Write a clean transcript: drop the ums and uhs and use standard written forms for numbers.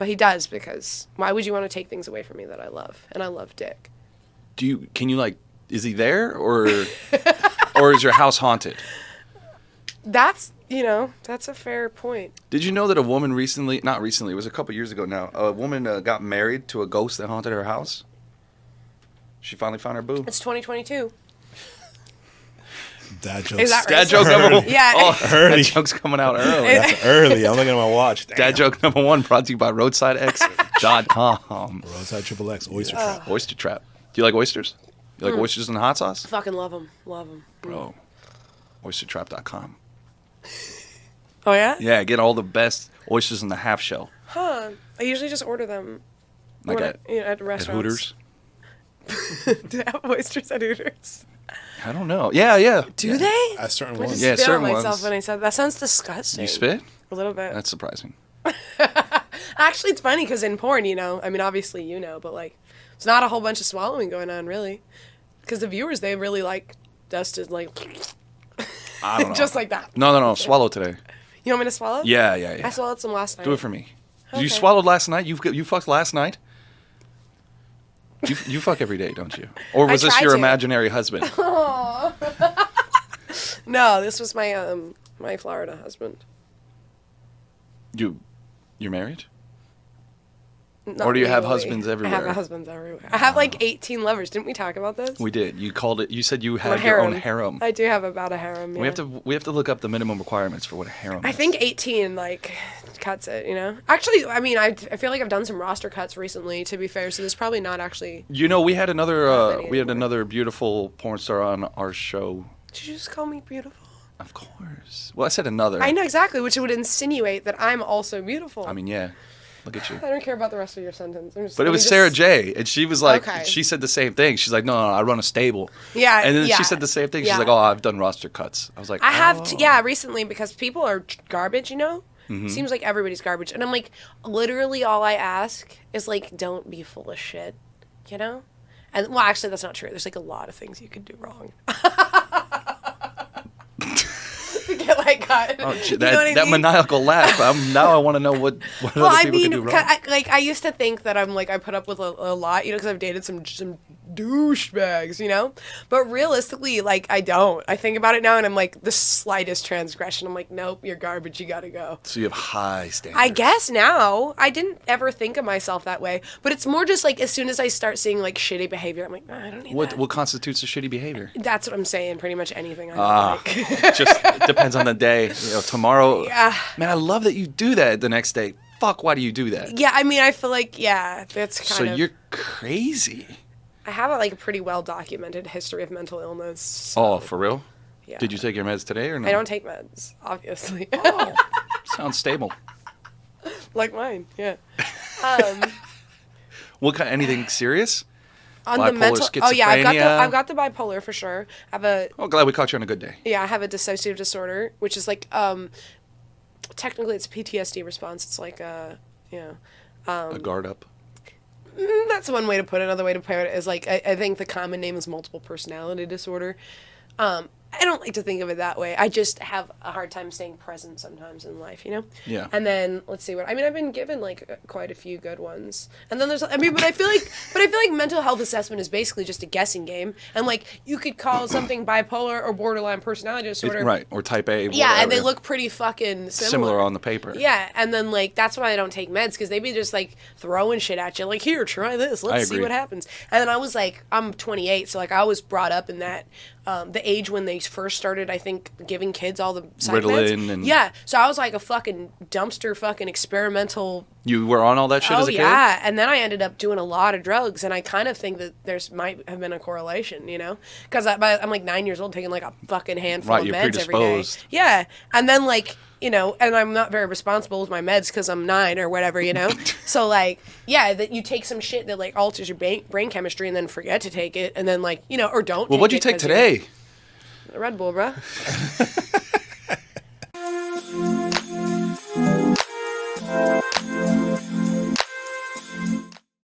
But he does, because why would you want to take things away from me that I love? And I love dick. Can you like, is he there or is your house haunted? That's a fair point. Did you know that a woman not recently, it was a couple years ago now, a woman got married to a ghost that haunted her house? She finally found her boo. It's 2022. Dad jokes. Is that Dad joke number one. Yeah. Oh, Early. Dad joke's coming out early. That's early. I'm looking at my watch. Damn. Dad joke number one brought to you by RoadsideX.com. Roadside XXX Oyster Trap. Oyster Trap. Do you like oysters? You like oysters in the hot sauce? Fucking love them. Love them. Bro, oystertrap.com. Oh, yeah? Yeah, get all the best oysters in the half shell. Huh. I usually just order them Like at restaurants. Hooters? Do they have oysters at Hooters? I don't know. Yeah. Do they? At certain I ones. just Yeah, spit certain on myself ones. when I said that. Sounds disgusting. You spit? A little bit. That's surprising. Actually, it's funny because in porn, I mean, obviously but like, it's not a whole bunch of swallowing going on, really. Because the viewers, they really like us to like, I don't know. just like that. No. Swallow today. You want me to swallow? Yeah. I swallowed some last night. Do it for me. Okay. You swallowed last night? You fucked last night? You fuck every day, don't you? Or was this try your to. imaginary husband? No, this was my my Florida husband. You're married? Not Or do you have legally. husbands everywhere? I have husbands everywhere. I have like 18 lovers. Didn't we talk about this? We did. You said you had My your own harem. I do have about a harem. Yeah. We have to look up the minimum requirements for what a harem I is. think 18 like cuts it, Actually, I mean, I feel like I've done some roster cuts recently, to be fair, so there's probably not actually. We had another many we had anymore. another beautiful porn star on our show. Did you just call me beautiful? Of course. Well, I said another. I know exactly, which would insinuate that I'm also beautiful. I mean, yeah. Look at you. I don't care about the rest of your sentence. But it was Sarah J, and she was like, Okay. she said the same thing. She's like, no, I run a stable. Yeah, And then yeah. she said the same thing. She's Yeah. like, oh, I've done roster cuts. I was like, I have, oh. recently, because people are garbage, Mm-hmm. Seems like everybody's garbage. And I'm like, literally all I ask is, like, don't be full of shit, And, well, actually, that's not true. There's, like, a lot of things you could do wrong. Get, like, cut. Oh, You know what I that mean? maniacal laugh. Now I want to know what Well, other I people mean, can do wrong. I used to think that I put up with a lot, because I've dated some douchebags, But realistically, like, I don't. I think about it now, and I'm like, the slightest transgression, I'm like, nope, you're garbage, you gotta go. So you have high standards. I guess now. I didn't ever think of myself that way, but it's more just like as soon as I start seeing like shitty behavior, I'm like, I don't need that. What constitutes a shitty behavior? That's what I'm saying. Pretty much anything I don't like. Just depends on the day. Tomorrow. Yeah. Man, I love that you do that the next day. Fuck, why do you do that? Yeah, I mean, I feel like that's kind So of. you're crazy. I have a pretty well documented history of mental illness. So, Oh, for real? yeah. Did you take your meds today or no? I don't take meds, obviously. Oh, sounds stable. Like mine, yeah. What kind? Anything serious? On Bipolar, the mental. schizophrenia? Oh yeah, I've got the bipolar for sure. I have Oh, glad we caught you on a good day. I have a dissociative disorder, which is like technically it's a PTSD response. It's like A guard up. that's one way to put it. Another way to put it is like I think the common name is multiple personality disorder. I don't like to think of it that way. I just have a hard time staying present sometimes in life, Yeah. And then let's see I've been given like quite a few good ones. And then but I feel like mental health assessment is basically just a guessing game. And like you could call something bipolar or borderline personality disorder. Right, or type A. Yeah, and they whatever. look pretty fucking similar on the paper. Yeah, and then like that's why I don't take meds, because they be just like throwing shit at you, like, here, try this, let's see agree. what happens. And then I was like, I'm 28, so like I was brought up in that the age when they first started, I think, giving kids all the psych Ritalin meds. and- Yeah, so I was like a fucking dumpster fucking experimental. You were on all that shit as a kid? Yeah, and then I ended up doing a lot of drugs, and I kind of think that might have been a correlation, because I'm like 9 years old taking like a fucking handful Right, of you're meds every day. predisposed. Yeah, and then like, and I'm not very responsible with my meds because I'm 9 or whatever, So like, yeah, that you take some shit that like alters your brain chemistry and then forget to take it, and then like, or don't. Well, what'd you take today? Red Bull, bruh.